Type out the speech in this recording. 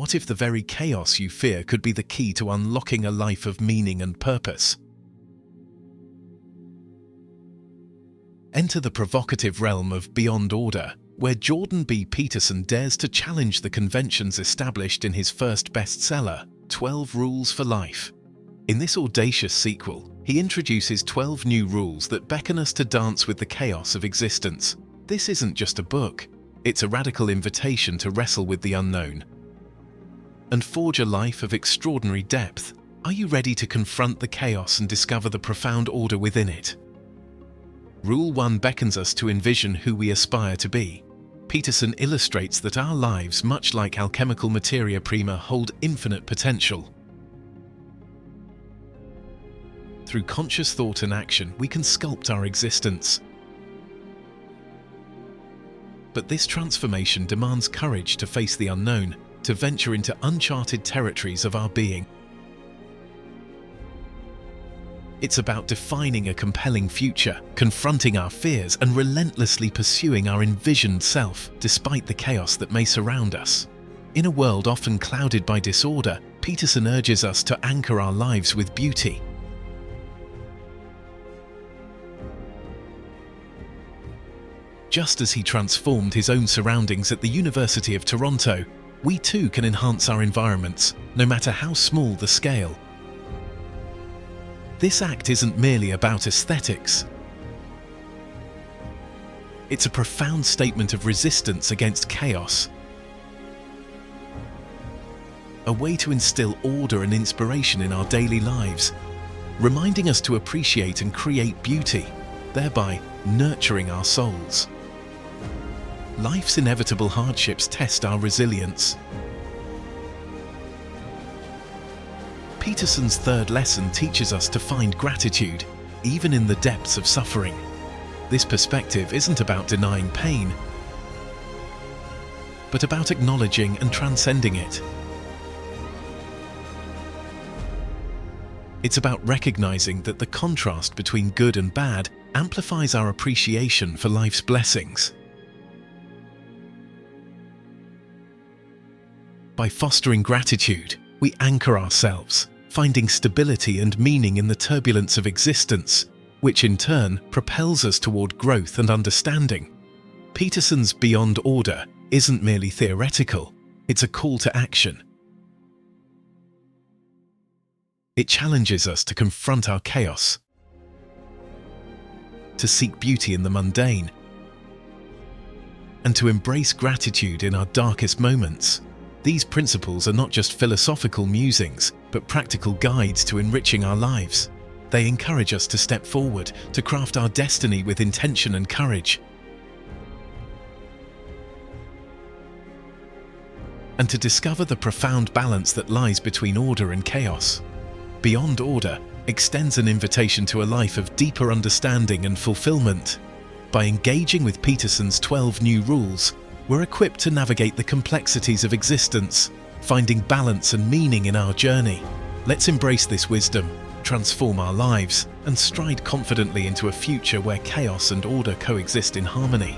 What if the very chaos you fear could be the key to unlocking a life of meaning and purpose? Enter the provocative realm of Beyond Order, where Jordan B. Peterson dares to challenge the conventions established in his first bestseller, 12 Rules for Life. In this audacious sequel, he introduces 12 new rules that beckon us to dance with the chaos of existence. This isn't just a book, it's a radical invitation to wrestle with the unknown and forge a life of extraordinary depth. Are you ready to confront the chaos and discover the profound order within it? Rule 1 beckons us to envision who we aspire to be. Peterson illustrates that our lives, much like alchemical materia prima, hold infinite potential. Through conscious thought and action, we can sculpt our existence. But this transformation demands courage to face the unknown, to venture into uncharted territories of our being. It's about defining a compelling future, confronting our fears, and relentlessly pursuing our envisioned self, despite the chaos that may surround us. In a world often clouded by disorder, Peterson urges us to anchor our lives with beauty. Just as he transformed his own surroundings at the University of Toronto, we too can enhance our environments, no matter how small the scale. This act isn't merely about aesthetics. It's a profound statement of resistance against chaos, a way to instill order and inspiration in our daily lives, reminding us to appreciate and create beauty, thereby nurturing our souls. Life's inevitable hardships test our resilience. Peterson's third lesson teaches us to find gratitude, even in the depths of suffering. This perspective isn't about denying pain, but about acknowledging and transcending it. It's about recognizing that the contrast between good and bad amplifies our appreciation for life's blessings. By fostering gratitude, we anchor ourselves, finding stability and meaning in the turbulence of existence, which in turn propels us toward growth and understanding. Peterson's Beyond Order isn't merely theoretical, it's a call to action. It challenges us to confront our chaos, to seek beauty in the mundane, and to embrace gratitude in our darkest moments. These principles are not just philosophical musings, but practical guides to enriching our lives. They encourage us to step forward, to craft our destiny with intention and courage, and to discover the profound balance that lies between order and chaos. Beyond Order extends an invitation to a life of deeper understanding and fulfillment. By engaging with Peterson's 12 new rules, we're equipped to navigate the complexities of existence, finding balance and meaning in our journey. Let's embrace this wisdom, transform our lives, and stride confidently into a future where chaos and order coexist in harmony.